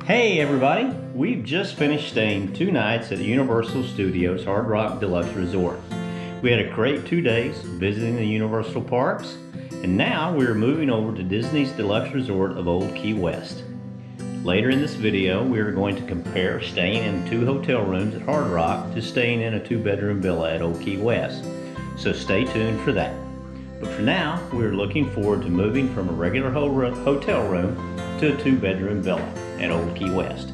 Hey everybody, we've just finished staying 2 nights at Universal Studios Hard Rock Deluxe Resort. We had a great 2 days visiting the Universal parks, and now we're moving over to Disney's Deluxe Resort of Old Key West. Later in this video, we are going to compare staying in 2 hotel rooms at Hard Rock to staying in a 2-bedroom villa at Old Key West. So stay tuned for that. But for now, we're looking forward to moving from a regular hotel room to a 2-bedroom villa at Old Key West.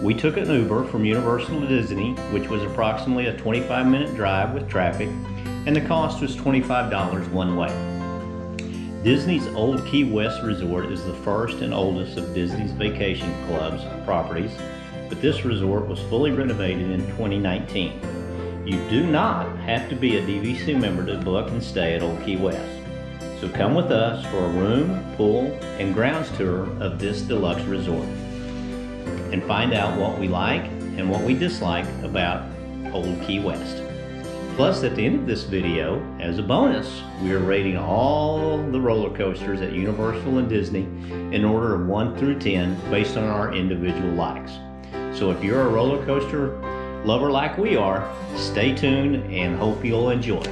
We took an Uber from Universal to Disney, which was approximately a 25-minute drive with traffic, and the cost was $25 one way. Disney's Old Key West Resort is the first and oldest of Disney's Vacation Club's properties, but this resort was fully renovated in 2019. You do not have to be a DVC member to book and stay at Old Key West. So come with us for a room, pool, and grounds tour of this deluxe resort and find out what we like and what we dislike about Old Key West. Plus, at the end of this video, as a bonus, we are rating all the roller coasters at Universal and Disney in order of 1 through 10 based on our individual likes. So if you're a roller coaster lover like we are, stay tuned and hope you'll enjoy.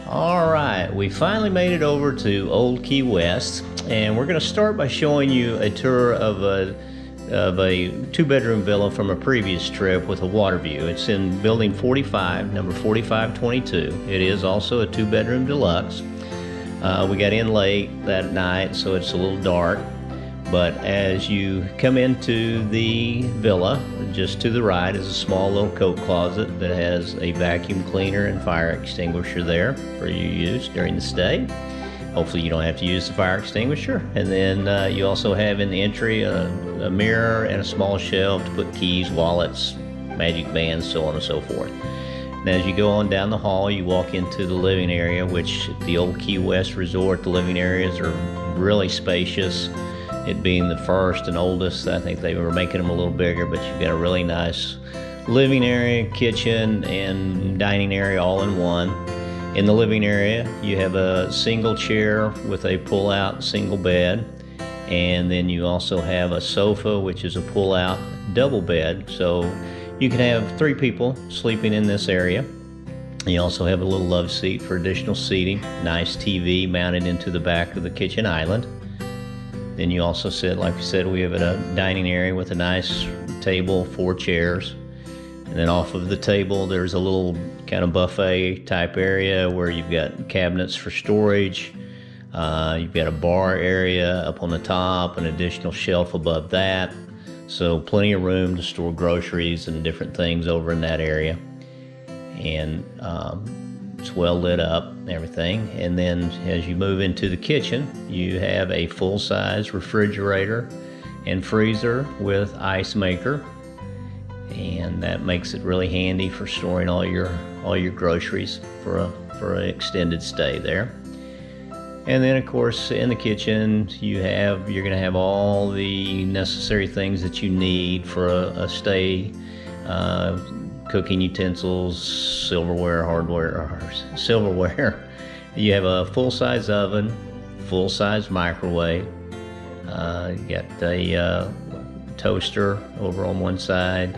Alright, we finally made it over to Old Key West, and we're going to start by showing you a tour of a 2-bedroom villa from a previous trip with a water view. It's in building 45, number 4522. It is also a 2-bedroom deluxe. We got in late that night, so it's a little dark. But as you come into the villa, just to the right is a small little coat closet that has a vacuum cleaner and fire extinguisher there for you to use during the stay. Hopefully you don't have to use the fire extinguisher. And then you also have in the entry a mirror and a small shelf to put keys, wallets, magic bands, so on and so forth. And as you go on down the hall, you walk into the living area, which at the Old Key West Resort, the living areas are really spacious. It being the first and oldest, I think they were making them a little bigger, but you've got a really nice living area, kitchen, and dining area all in one. In the living area, you have a single chair with a pull-out single bed, and then you also have a sofa, which is a pull-out double bed, so you can have 3 people sleeping in this area. You also have a little love seat for additional seating, nice TV mounted into the back of the kitchen island. Then you also sit, like we said, we have a dining area with a nice table, 4 chairs. And then off of the table, there's a little kind of buffet type area where you've got cabinets for storage. You've got a bar area up on the top, an additional shelf above that. So plenty of room to store groceries and different things over in that area. And it's well lit up and everything. And then as you move into the kitchen, you have a full-size refrigerator and freezer with ice maker, and that makes it really handy for storing all your groceries for an extended stay there. And then of course in the kitchen you're going to have all the necessary things that you need for a stay. Cooking utensils, silverware. You have a full-size oven, full-size microwave. You got a toaster over on one side.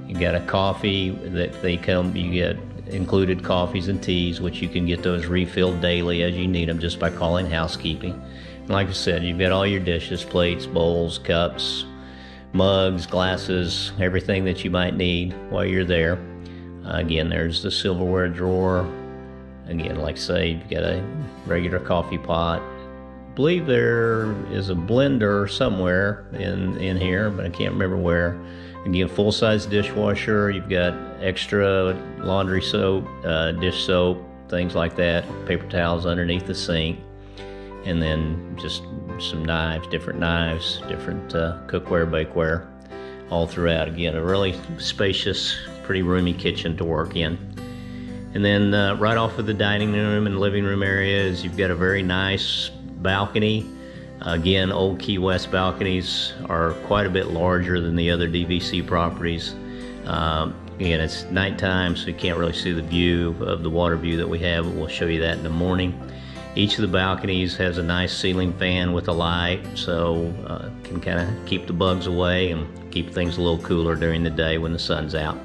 You got a coffee that you get included coffees and teas, which you can get those refilled daily as you need them just by calling housekeeping. And like I said, you've got all your dishes, plates, bowls, cups, mugs, glasses, everything that you might need while you're there. Again, there's the silverware drawer. Again, like I say, you've got a regular coffee pot. I believe there is a blender somewhere in here, but I can't remember where. Again, full-size dishwasher. You've got extra laundry soap, dish soap, things like that. Paper towels underneath the sink. And then just some knives, different cookware, bakeware, all throughout. Again, a really spacious, pretty roomy kitchen to work in. And then right off of the dining room and living room areas, you've got a very nice balcony Again, Old Key West balconies are quite a bit larger than the other DVC properties. Again, it's nighttime, so you can't really see the view of the water view that we have, but we'll show you that in the morning. Each of the balconies has a nice ceiling fan with a light, so can kind of keep the bugs away and keep things a little cooler during the day when the sun's out.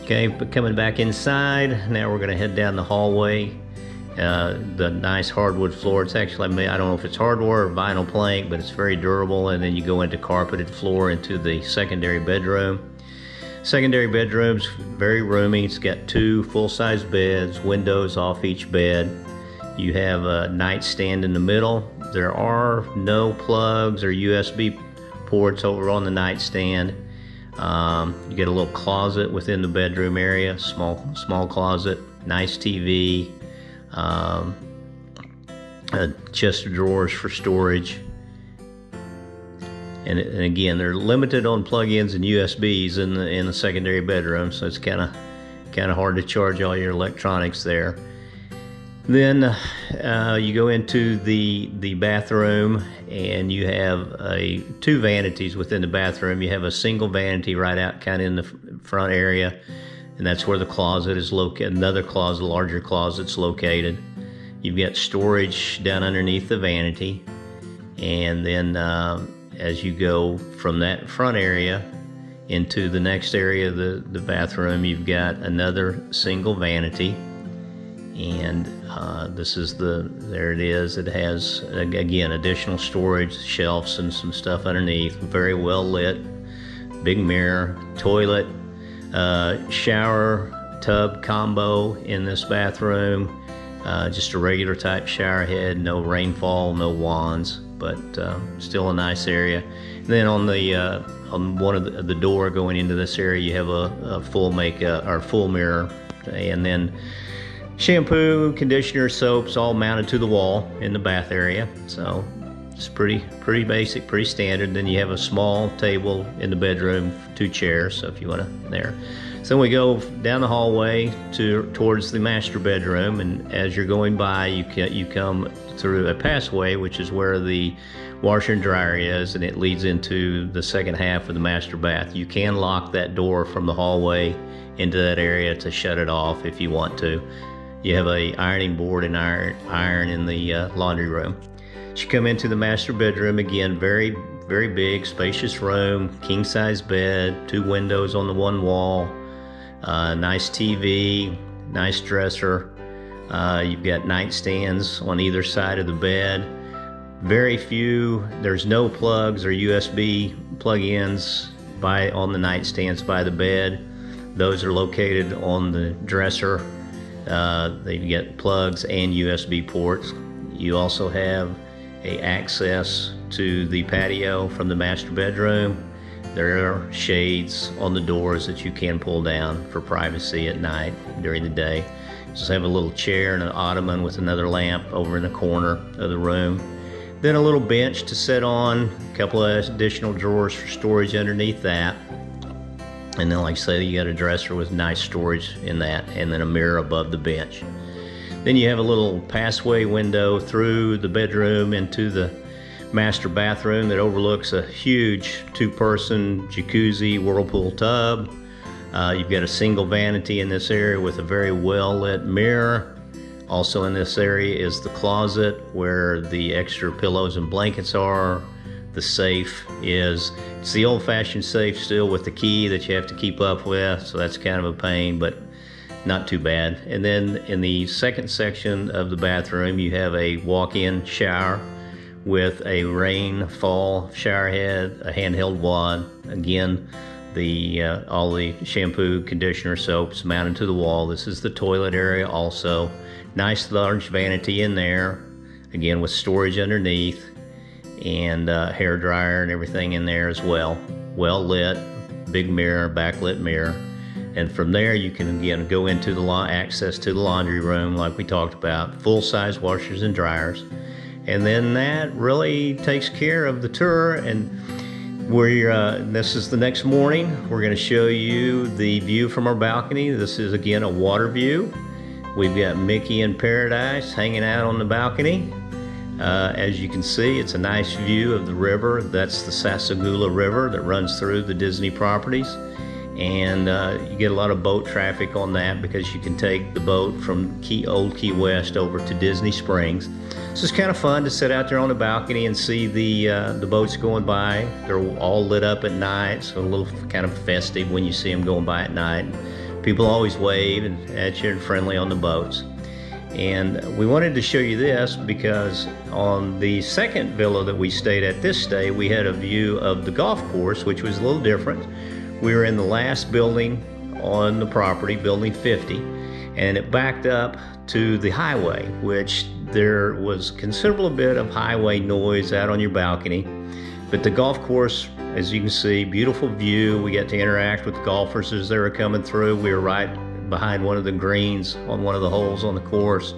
Okay, but coming back inside, now we're going to head down the hallway. The nice hardwood floor. It's actually, I don't know if it's hardwood or vinyl plank, but it's very durable. And then you go into carpeted floor into the secondary bedroom. Secondary bedroom's very roomy. It's got 2 full-size beds, windows off each bed. You have a nightstand in the middle. There are no plugs or USB ports over on the nightstand. You get a little closet within the bedroom area, small closet, nice TV, a chest of drawers for storage. And again, they're limited on plug-ins and USBs in the secondary bedroom, so it's kind of hard to charge all your electronics there. Then you go into the bathroom, and you have 2 vanities within the bathroom. You have a single vanity right out kind of in the front area, and that's where the closet is located. Another closet, larger closet's located. You've got storage down underneath the vanity, and then as you go from that front area into the next area of the bathroom, you've got another single vanity. And there it is. It has, again, additional storage, shelves and some stuff underneath. Very well lit, big mirror, toilet, shower, tub combo in this bathroom. Just a regular type shower head, no rainfall, no wands, but still a nice area. And then on one of the door going into this area, you have a full makeup or full mirror, and then shampoo, conditioner, soaps all mounted to the wall in the bath area. So it's pretty basic, pretty standard. Then you have a small table in the bedroom, 2 chairs, so if you want to there. So we go down the hallway towards the master bedroom, and as you're going by, you come through a passageway, which is where the washer and dryer is, and it leads into the second half of the master bath. You can lock that door from the hallway into that area to shut it off if you want to. You have a ironing board and iron in the laundry room. As you come into the master bedroom, again, very big, spacious room, king-size bed, 2 windows on the one wall, nice TV, nice dresser. You've got nightstands on either side of the bed. There's no plugs or USB plug-ins on the nightstands by the bed. Those are located on the dresser. They get plugs and USB ports. You also have access to the patio from the master bedroom. There are shades on the doors that you can pull down for privacy at night. During the day, just have a little chair and an ottoman with another lamp over in the corner of the room. Then a little bench to sit on, a couple of additional drawers for storage underneath that. And then, like I say, you got a dresser with nice storage in that, and then a mirror above the bench. Then you have a little passageway window through the bedroom into the master bathroom that overlooks a huge 2-person jacuzzi whirlpool tub. You've got a single vanity in this area with a very well-lit mirror. Also in this area is the closet where the extra pillows and blankets are. The safe it's the old-fashioned safe still with the key that you have to keep up with, so that's kind of a pain, but not too bad. And then in the second section of the bathroom, you have a walk-in shower with a rainfall shower head, a handheld wand. Again, all the shampoo, conditioner, soaps mounted to the wall. This is the toilet area also. Nice large vanity in there, again with storage underneath, and hair dryer and everything in there as well. Well lit, big mirror, backlit mirror. And from there you can again go into the access to the laundry room like we talked about, full-size washers and dryers. And then that really takes care of the tour. And this is the next morning. We're going to show you the view from our balcony. This is again a water view. We've got Mickey in Paradise hanging out on the balcony. As you can see, it's a nice view of the river. That's the Sassagoula River that runs through the Disney properties. And you get a lot of boat traffic on that because you can take the boat from Old Key West over to Disney Springs. So it's kind of fun to sit out there on the balcony and see the boats going by. They're all lit up at night, so a little kind of festive when you see them going by at night. People always wave at you and friendly on the boats. And we wanted to show you this because on the second villa that we stayed at this stay, we had a view of the golf course, which was a little different. We were in the last building on the property, building 50, and it backed up to the highway, which there was considerable bit of highway noise out on your balcony. But the golf course, as you can see, beautiful view. We got to interact with the golfers as they were coming through. We were right behind one of the greens on one of the holes on the course.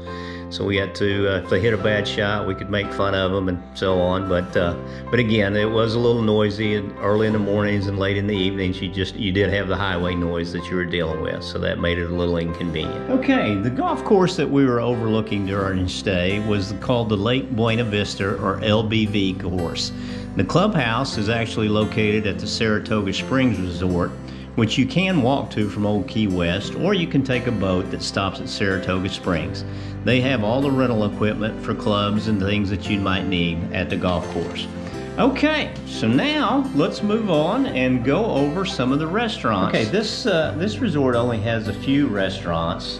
So we had to, if they hit a bad shot, we could make fun of them and so on. But again, it was a little noisy and early in the mornings and late in the evenings. You did have the highway noise that you were dealing with, so that made it a little inconvenient. Okay, the golf course that we were overlooking during the stay was called the Lake Buena Vista, or LBV course. The clubhouse is actually located at the Saratoga Springs Resort, which you can walk to from Old Key West, or you can take a boat that stops at Saratoga Springs. They have all the rental equipment for clubs and things that you might need at the golf course. Okay, so now let's move on and go over some of the restaurants. Okay, this resort only has a few restaurants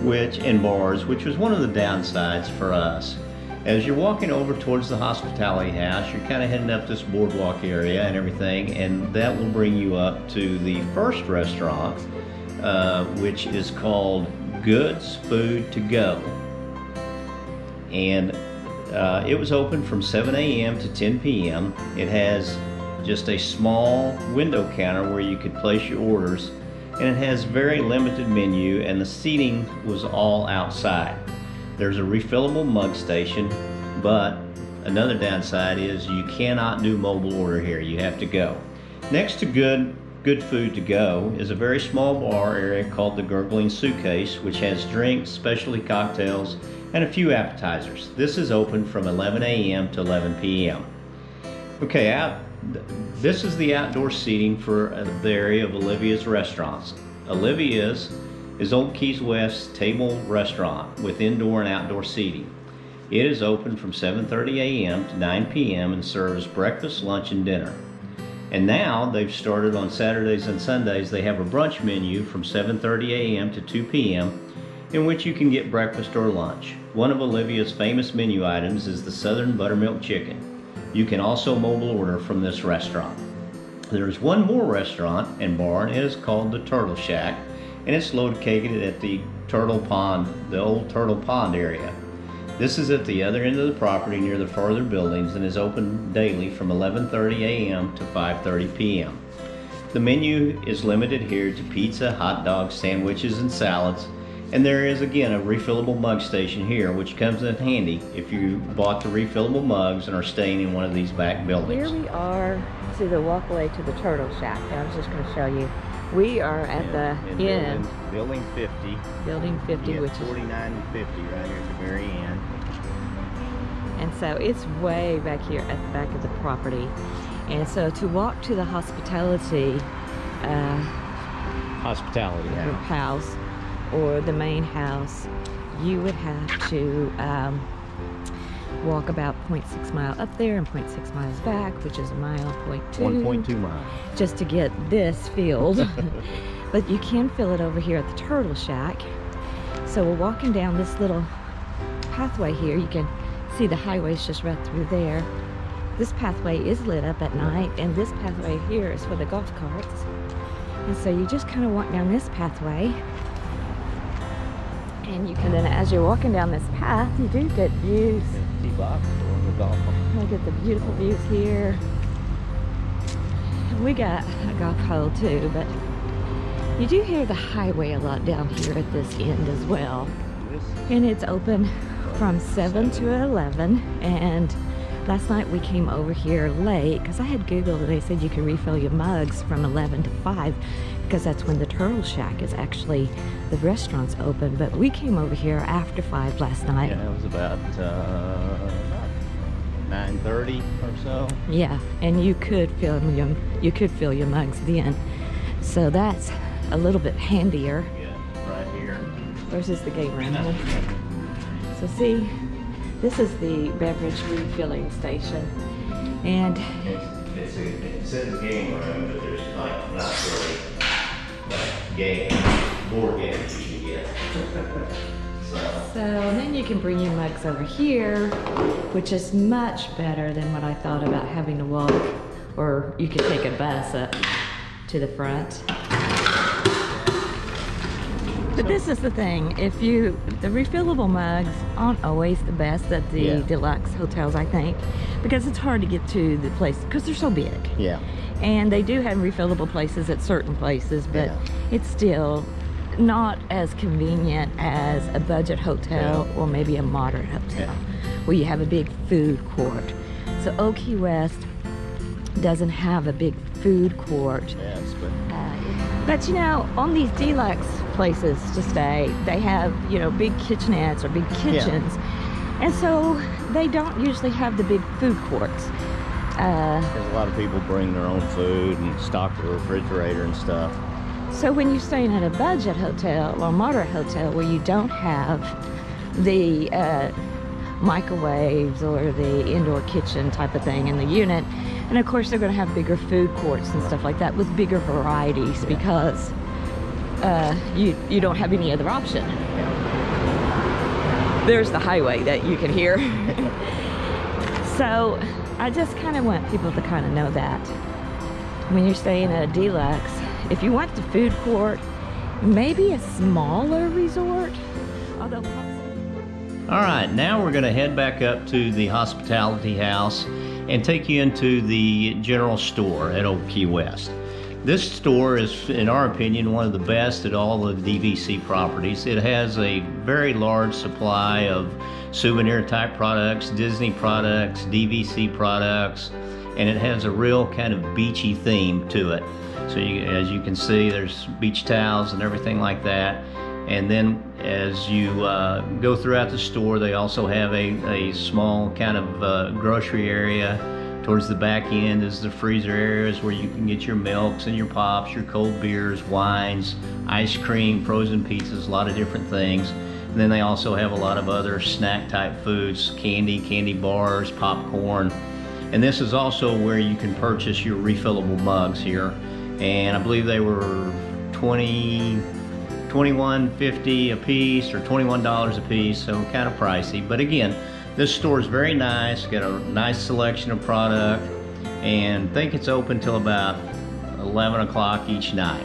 and bars, which was one of the downsides for us. As you're walking over towards the hospitality house, you're kind of heading up this boardwalk area and everything, and that will bring you up to the first restaurant, which is called Goods Food to Go. And it was open from 7 a.m. to 10 p.m. It has just a small window counter where you could place your orders, and it has very limited menu, and the seating was all outside. There's a refillable mug station, but another downside is you cannot do mobile order here. You have to go. Next to Good Food to Go is a very small bar area called the Gurgling Suitcase, which has drinks, specialty cocktails, and a few appetizers. This is open from 11 a.m. to 11 p.m. Okay, this is the outdoor seating for the area of Olivia's Restaurants. Olivia's is Old Key West's table restaurant with indoor and outdoor seating. It is open from 7:30 a.m. to 9 p.m. and serves breakfast, lunch, and dinner. And now they've started on Saturdays and Sundays. They have a brunch menu from 7:30 a.m. to 2 p.m. in which you can get breakfast or lunch. One of Olivia's famous menu items is the Southern Buttermilk Chicken. You can also mobile order from this restaurant. There's one more restaurant and bar, and it is called the Turtle Shack, and it's located at the Turtle Pond, the old Turtle Pond area. This is at the other end of the property near the further buildings and is open daily from 11:30 a.m. to 5:30 p.m. The menu is limited here to pizza, hot dogs, sandwiches, and salads, and there is again a refillable mug station here, which comes in handy if you bought the refillable mugs and are staying in one of these back buildings. Here we are to the walkway to the Turtle Shack. I was just going to show you. We are at the end. Building 50. Building 50, which is 49 and 50 right here at the very end. And so it's way back here at the back of the property. And so to walk to the hospitality house or the main house, you would have to walk about 0.6 mile up there and 0.6 miles back, which is a mile, 1.2 miles. Just to get this filled. But you can fill it over here at the Turtle Shack. So we're walking down this little pathway here. You can see the highway's just right through there. This pathway is lit up at night, and this pathway here is for the golf carts. And so you just kind of walk down this pathway, and you can then, as you're walking down this path, you do get views. Look at the beautiful views here. We got a golf hole too, but you do hear the highway a lot down here at this end as well. And it's open from 7 to 11, and last night we came over here late because I had Googled and they said you can refill your mugs from 11 to 5 because that's when the Turtle Shack is actually, the restaurant's open. But we came over here after 5 last night. Yeah, it was about 9:30 or so. Yeah, and you could fill your mugs then. So that's a little bit handier. Yeah, right here. Versus the game room. So see, this is the beverage refilling station, and it says game room, but there's like not really like board games you can get. So then you can bring your mugs over here, which is much better than what I thought about having to walk, or you could take a bus up to the front. But this is the thing, the refillable mugs aren't always the best at the deluxe hotels, I think, because it's hard to get to the place because they're so big. Yeah. And they do have refillable places at certain places, but it's still not as convenient as a budget hotel or maybe a moderate hotel where you have a big food court. So Old Key West doesn't have a big food court. Yes, but you know, on these deluxe places to stay, they have, you know, big kitchenettes or big kitchens. And so they don't usually have the big food courts. Because a lot of people bring their own food and stock the refrigerator and stuff. So when you're staying at a budget hotel or moderate hotel where you don't have the microwaves or the indoor kitchen type of thing in the unit, and of course they're going to have bigger food courts and stuff like that with bigger varieties because you don't have any other option. There's the highway that you can hear. So I just kind of want people to kind of know that when you're staying at a deluxe, if you want the food court, maybe a smaller resort, although all right, now we're going to head back up to the hospitality house and take you into the general store at Old Key West. This store is, in our opinion, one of the best at all the DVC properties. It has a very large supply of souvenir type products, Disney products, DVC products, and it has a real kind of beachy theme to it. So as you can see, there's beach towels and everything like that. And then as you go throughout the store, they also have a small kind of grocery area. Towards the back end is the freezer areas where you can get your milks and your pops, your cold beers, wines, ice cream, frozen pizzas, a lot of different things. And then they also have a lot of other snack type foods, candy bars, popcorn. And this is also where you can purchase your refillable mugs here. And I believe they were $21.50 a piece or $21 a piece, so kind of pricey. But again, this store is very nice, got a nice selection of product, and I think it's open till about 11 o'clock each night.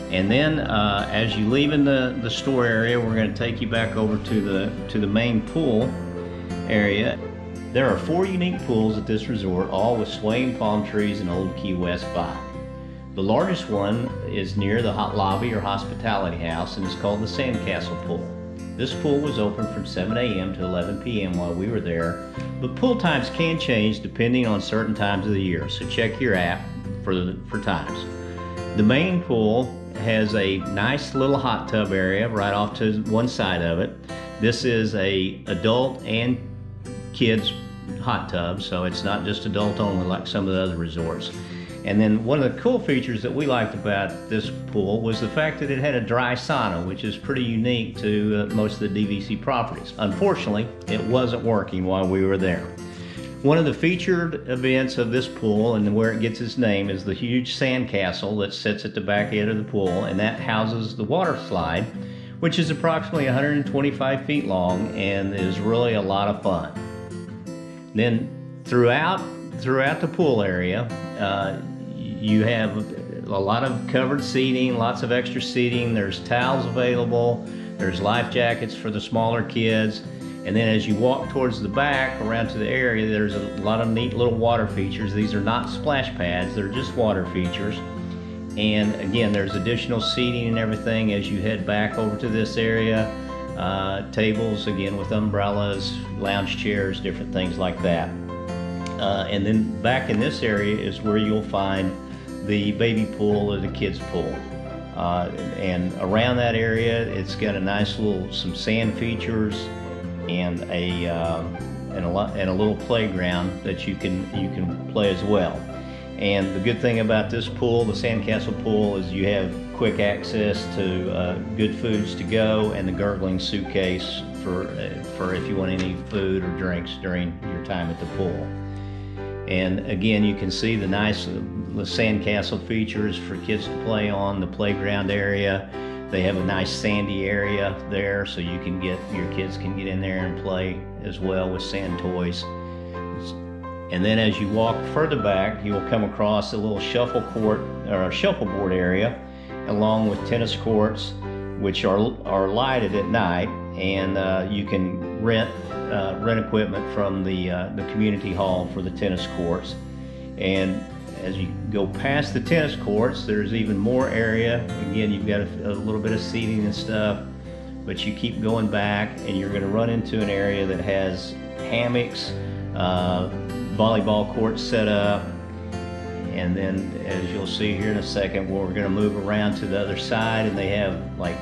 And then as you leave in the store area, we're going to take you back over to the main pool area. There are 4 unique pools at this resort, all with swaying palm trees and Old Key West vibe. The largest one is near the hot lobby or hospitality house and is called the Sandcastle Pool. This pool was open from 7 a.m. to 11 p.m. while we were there, but pool times can change depending on certain times of the year, so check your app for times. The main pool has a nice little hot tub area right off to one side of it. This is a adult and kids hot tub, so it's not just adult only like some of the other resorts. And then one of the cool features that we liked about this pool was the fact that it had a dry sauna, which is pretty unique to most of the DVC properties. Unfortunately, it wasn't working while we were there. One of the featured events of this pool and where it gets its name is the huge sandcastle that sits at the back end of the pool, and that houses the water slide, which is approximately 125 feet long and is really a lot of fun. Then throughout the pool area, you have a lot of covered seating, lots of extra seating. There's towels available. There's life jackets for the smaller kids. And then as you walk towards the back around to the area, there's a lot of neat little water features. These are not splash pads, they're just water features. And again, there's additional seating and everything as you head back over to this area. Tables, again, with umbrellas, lounge chairs, different things like that. And then back in this area is where you'll find the baby pool or the kids pool. And around that area, it's got a nice some sand features and a and a little playground that you can play as well. And the good thing about this pool, the Sandcastle pool, is you have quick access to good foods to go and the gurgling suitcase for if you want any food or drinks during your time at the pool. And again, you can see the nice Sandcastle features for kids to play on, the playground area. They have a nice sandy area there, so your kids can get in there and play as well with sand toys. And then as you walk further back, you'll come across a little shuffleboard area, along with tennis courts, which are lighted at night, and you can rent equipment from the community hall for the tennis courts. And as you go past the tennis courts, there's even more area. Again, you've got a little bit of seating and stuff, but you keep going back and you're going to run into an area that has hammocks, volleyball courts set up, and then as you'll see here in a second, we're going to move around to the other side, and they have like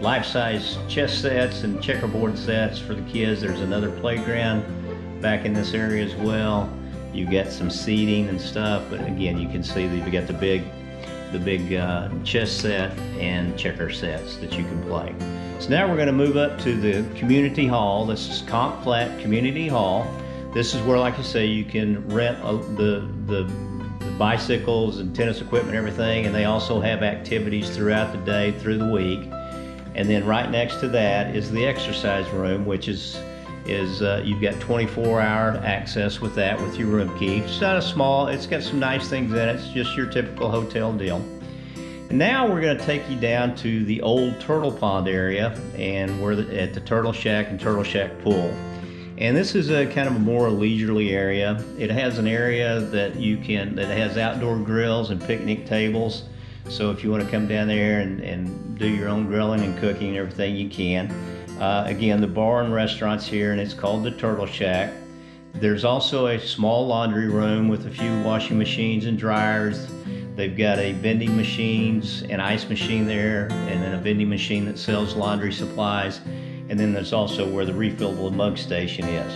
life-size chess sets and checkerboard sets for the kids. There's another playground back in this area as well. You get some seating and stuff, but again, you can see that you've got the big chess set and checker sets that you can play. So now we're going to move up to the community hall. This is Conch Flat Community Hall. This is where, like I say, you can rent the bicycles and tennis equipment and everything, and they also have activities throughout the day, through the week. And then right next to that is the exercise room, which is you've got 24-hour access with that, with your room key. It's not a small, it's got some nice things in it. It's just your typical hotel deal. And now we're going to take you down to the old Turtle Pond area, and we're at the Turtle Shack and Turtle Shack Pool. And this is a kind of a more leisurely area. It has an area that has outdoor grills and picnic tables. So if you want to come down there and do your own grilling and cooking and everything, you can. Again, the bar and restaurant's here, and it's called the Turtle Shack. There's also a small laundry room with a few washing machines and dryers. They've got a vending machines and ice machine there, and then a vending machine that sells laundry supplies. And then there's also where the refillable mug station is.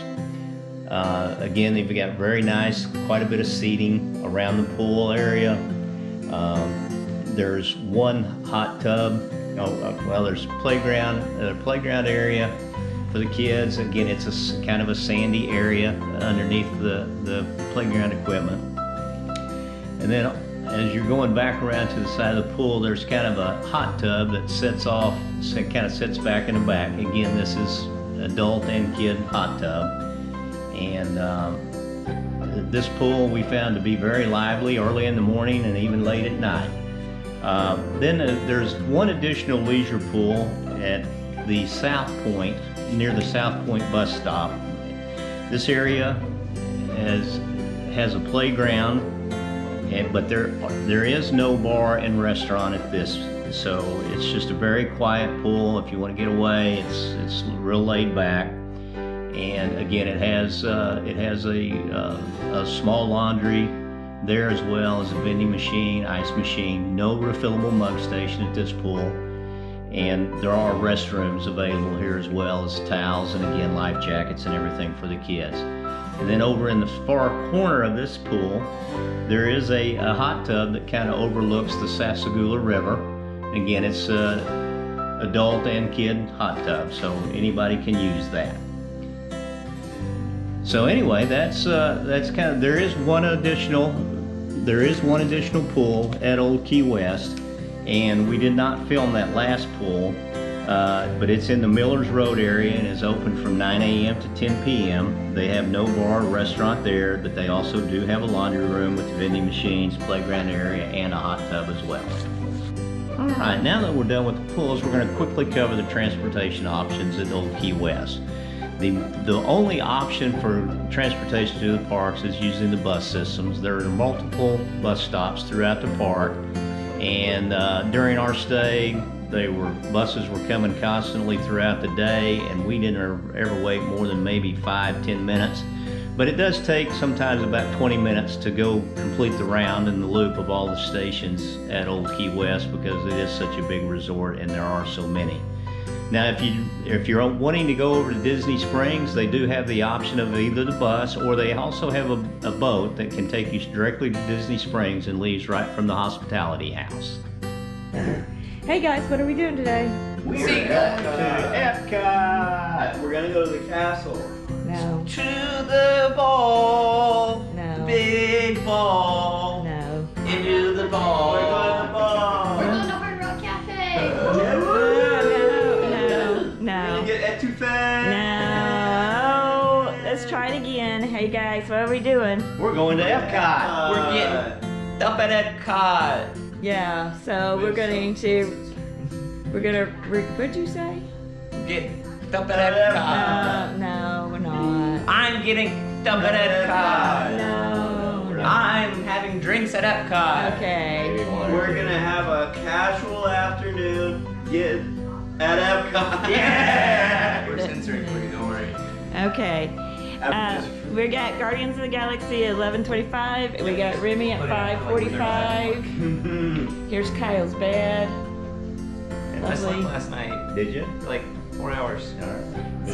Again, they've got very nice, quite a bit of seating around the pool area. There's one hot tub. Well, there's a playground area for the kids. Again, it's a kind of a sandy area underneath the playground equipment. And then as you're going back around to the side of the pool, there's kind of a hot tub that kind of sits back in the back. Again, this is adult and kid hot tub. And this pool we found to be very lively early in the morning and even late at night. Then there's one additional leisure pool at the South Point, near the South Point bus stop. This area has a playground, but there is no bar and restaurant at this, so it's just a very quiet pool. If you want to get away, it's real laid back. And again, it has a small laundry there, as well as a vending machine, ice machine, no refillable mug station at this pool. And there are restrooms available here, as well as towels and again life jackets and everything for the kids. And then over in the far corner of this pool, there is a hot tub that kind of overlooks the Sassagoula River. Again, it's a adult and kid hot tub, so anybody can use that. So anyway, that's kind of, there is one additional pool at Old Key West, and we did not film that last pool, but it's in the Millers Road area and is open from 9 a.m. to 10 p.m. They have no bar or restaurant there, but they also do have a laundry room with vending machines, playground area, and a hot tub as well. All right, now that we're done with the pools, we're going to quickly cover the transportation options at Old Key West. The only option for transportation to the parks is using the bus systems. There are multiple bus stops throughout the park, and during our stay, buses were coming constantly throughout the day, and we didn't ever wait more than maybe 5-10 minutes. But it does take sometimes about 20 minutes to go complete the round and the loop of all the stations at Old Key West, because it is such a big resort and there are so many. Now, if you're wanting to go over to Disney Springs, they do have the option of either the bus, or they also have a boat that can take you directly to Disney Springs and leaves right from the hospitality house. Hey guys, what are we doing today? We're going to Epcot. We're gonna go to the castle. No. To the ball. No. Big ball. No. Into the ball. We're going to the ball. We're going to Hard Rock Cafe. No. You get etouffee. No. Let's try it again. Hey guys, what are we doing? We're going to Epcot. We're getting up at Epcot. Yeah, so we're going to, what'd you say? Get up at Epcot. No, we're not. I'm getting up at Epcot. No. I'm having drinks at Epcot. Okay. We're gonna have a casual afternoon. Get at Epcot. Yeah! We're censoring for you, don't worry. Okay. We got Guardians of the Galaxy at 11:25. And we got Remy at 5:45. Here's Kyle's bed. I slept Lovely. last night. Did you? For like 4 hours. All right.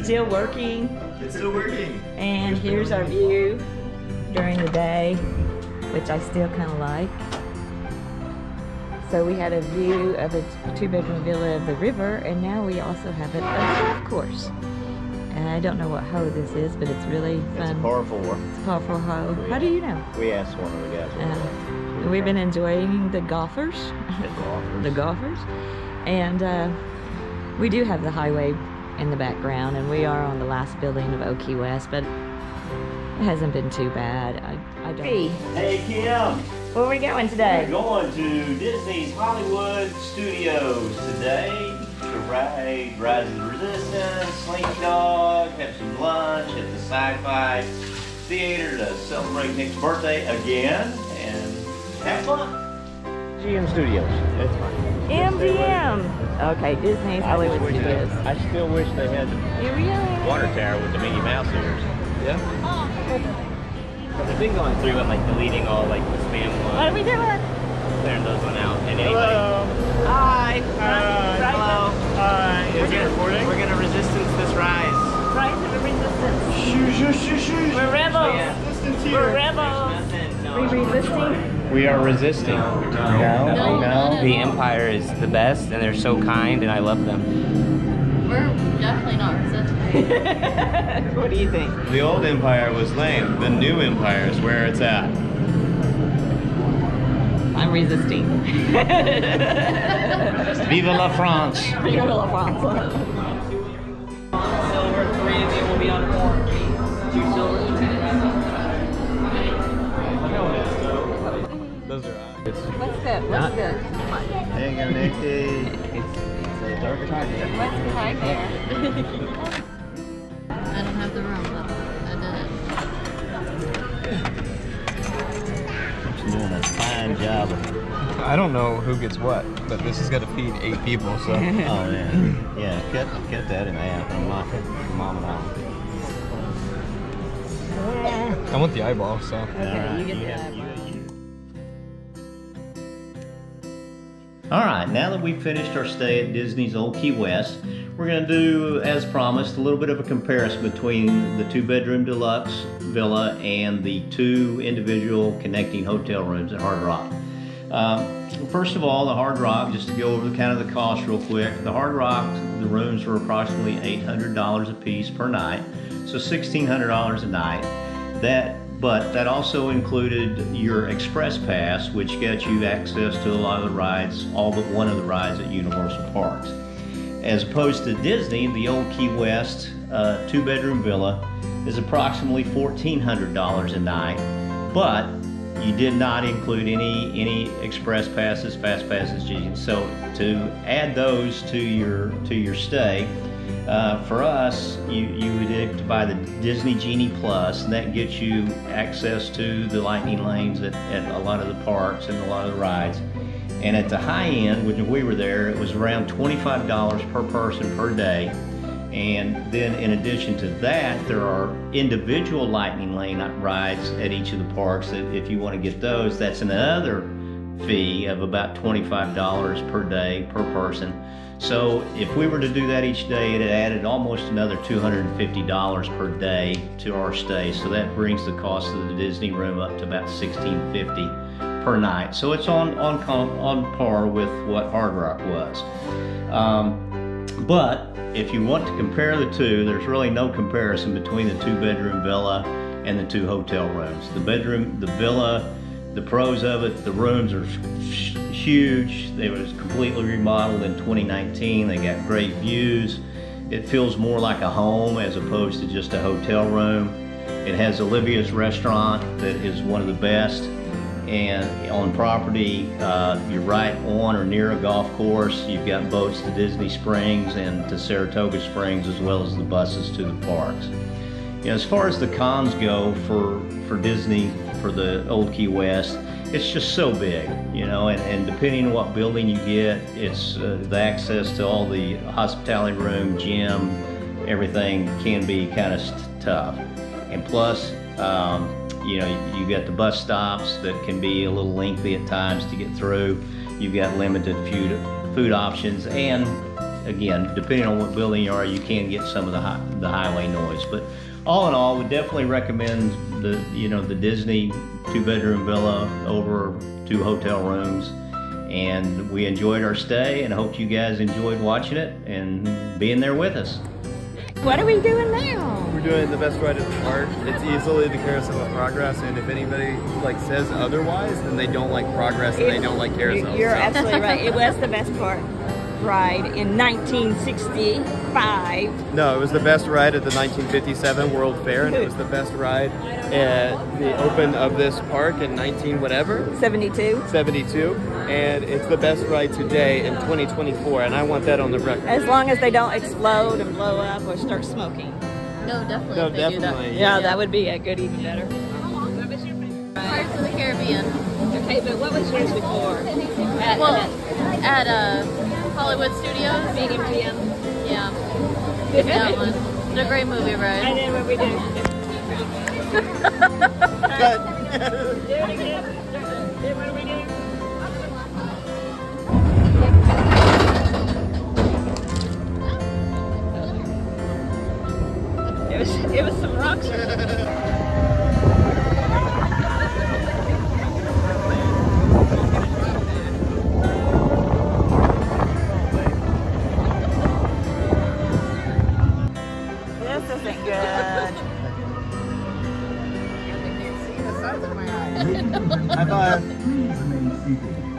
Still working. It's still working. And here's our view during the day, which I still kind of like. So we had a view of a 2-bedroom villa of the river, and now we also have it of the golf course. And I don't know what hoe this is, but it's really fun. It's a par 4. It's a powerful hoe. How do you know? We asked one of the guys. We've been enjoying the golfers. The golfers. And we do have the highway in the background, and we are on the last building of Old West, but it hasn't been too bad. I don't. Hey Kim, Where are we going today? we're going to Disney's Hollywood Studios today to ride Rise of the Resistance, Slinky Dog, have some lunch at the Sci-Fi Theater to celebrate Nick's birthday again, and have fun. GM Studios, that's fine. MGM. Okay, Disney's Hollywood Studios. I still wish they had the Here we are. water tower with the Mickey Mouse ears. Yeah? But they've been going through and like deleting all like the spam ones. What are we doing? Clearing those one out. And anybody. Hi. Hello. Hi. We're gonna resistance this rise. Rise of the Resistance. We're rebels. Oh, yeah. We're rebels. No. We resisting? We are resisting. No. The Empire is the best, and they're so kind, and I love them. We're definitely not resisting. What do you think? The old empire was lame. The new empire is where it's at. I'm resisting. Viva la France. Viva la France. Silver, 3 of you will be on board. 2 silver. Those are What's that? What's that? There you go, Nicky. What's behind there? I don't have the room, but I did it. You're doing a fine job. I don't know who gets what, but this has got to feed 8 people, so. Oh man. Yeah, cut that in half and mom and I want the eyeball, so. Okay, you get that. All right, now that we've finished our stay at Disney's Old Key West, we're going to do, as promised, a little bit of a comparison between the 2-bedroom deluxe villa and the 2 individual connecting hotel rooms at Hard Rock. First of all, the Hard Rock, just to go over kind of the cost real quick, the Hard Rock, the rooms were approximately $800 a piece per night, so $1,600 a night. But that also included your Express Pass, which gets you access to a lot of the rides, all but one of the rides at Universal Parks. As opposed to Disney, the Old Key West 2-bedroom villa is approximately $1,400 a night, but you did not include any Express Passes, Fast Passes. So to add those to your stay, for us, you would have to buy the Disney Genie Plus, and that gets you access to the lightning lanes at a lot of the parks and a lot of the rides. And at the high end, when we were there, it was around $25 per person per day. And then in addition to that, there are individual lightning lane rides at each of the parks that if you want to get those, that's another fee of about $25 per day per person. So if we were to do that each day, it added almost another $250 per day to our stay. So that brings the cost of the Disney room up to about $1,650 per night. So it's on par with what Hard Rock was. But if you want to compare the two, there's really no comparison between the 2-bedroom villa and the 2 hotel rooms. The villa, the pros of it, the rooms are huge. They was completely remodeled in 2019. They got great views. It feels more like a home as opposed to just a hotel room. It has Olivia's restaurant that is one of the best. And on property, you're right on or near a golf course. You've got boats to Disney Springs and to Saratoga Springs, as well as the buses to the parks. You know, as far as the cons go for Disney, for the Old Key West, it's just so big, you know, and depending on what building you get, it's the access to all the hospitality room, gym, everything can be kind of tough. And plus, you know, you got the bus stops that can be a little lengthy at times to get through. You've got limited food options, and again, depending on what building you are, you can get some of the highway noise. But all in all, we definitely recommend the Disney 2-bedroom villa over 2 hotel rooms. And we enjoyed our stay, and hope you guys enjoyed watching it and being there with us. What are we doing now? We're doing the best ride at the park. It's easily the Carousel of Progress, and if anybody says otherwise, then they don't like Progress and they don't like Carousel. You're absolutely right. It was the best ride in 1965. No, it was the best ride at the 1957 World Fair, and it was the best ride at the open of this park in 72. And it's the best ride today in 2024, and I want that on the record. As long as they don't explode and blow up or start smoking. No, definitely. No, if they do that. definitely. Yeah, that would be a good, even better. Pirates of the Caribbean. Okay, but what was yours before? At Hollywood Studios. Medium GM. Yeah. That one. It's a great movie ride. And then what we do? Do it again. Then what do we do? It was some rocks. This isn't good. High five.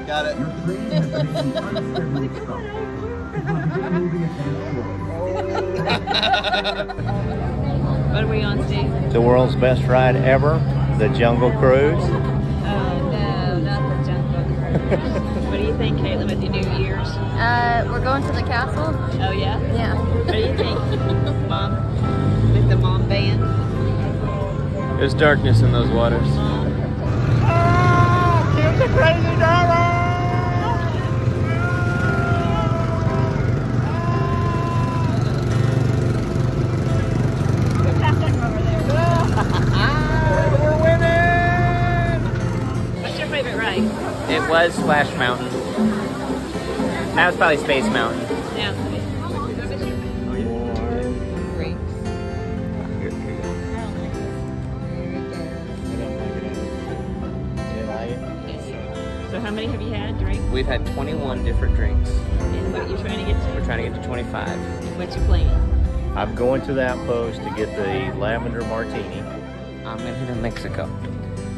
Got it. What are we on, Steve? The world's best ride ever, the Jungle Cruise. Oh, no, not the Jungle Cruise. What do you think, Caitlin, with your new ears? We're going to the castle. Oh, yeah? Yeah. What do you think, Mom? With the mom band? There's darkness in those waters. Here's the crazy dollar! We're winning! What's your favorite ride? It was Splash Mountain. Now it's probably Space Mountain. Yeah. So how many have you had, drink? We've had 21 different drinks. And what are you trying to get to? We're trying to get to 25. What's your plan? I'm going to the Outpost to get the lavender martini. I'm gonna hit Mexico.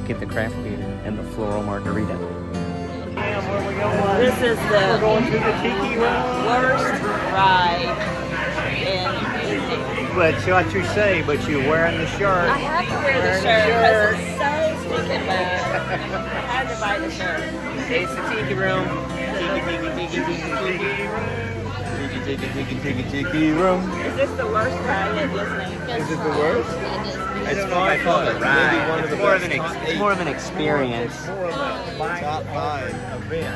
Get the craft beer and the floral margarita. This is the Going to the Tiki Room. worst ride in Disney. But what you say, but you're wearing the shirt. I have to wear the shirt because it's so stinking bad. I had to buy the shirt. It's the Tiki Room. Tiki room. Is this the worst ride at Disney? Is it the worst? It's by far a maybe ride. one of the It's more of best an top it's eight. more of an experience. Top 5 event.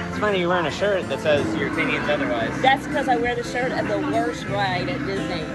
It's funny you're wearing a shirt that says your opinions otherwise. That's because I wear the shirt of the worst ride at Disney.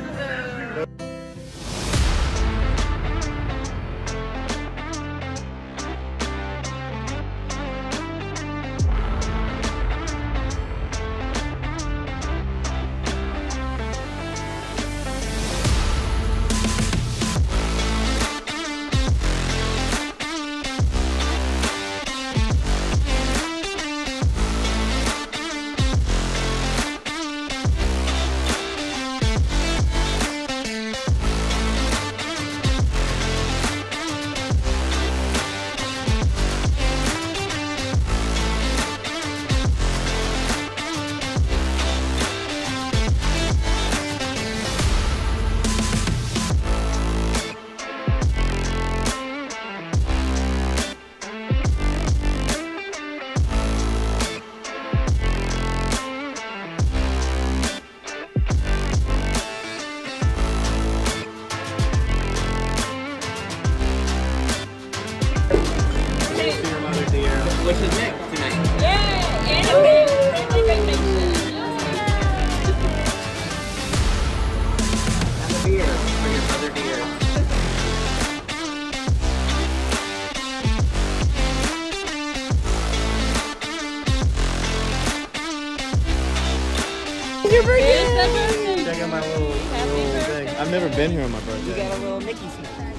Which is Nick tonight. Yeah, and a big family vacation. Have a beer for your brother dear. Your birthday. Check out my little thing. I've never been here on my birthday. You got a little Mickey snack.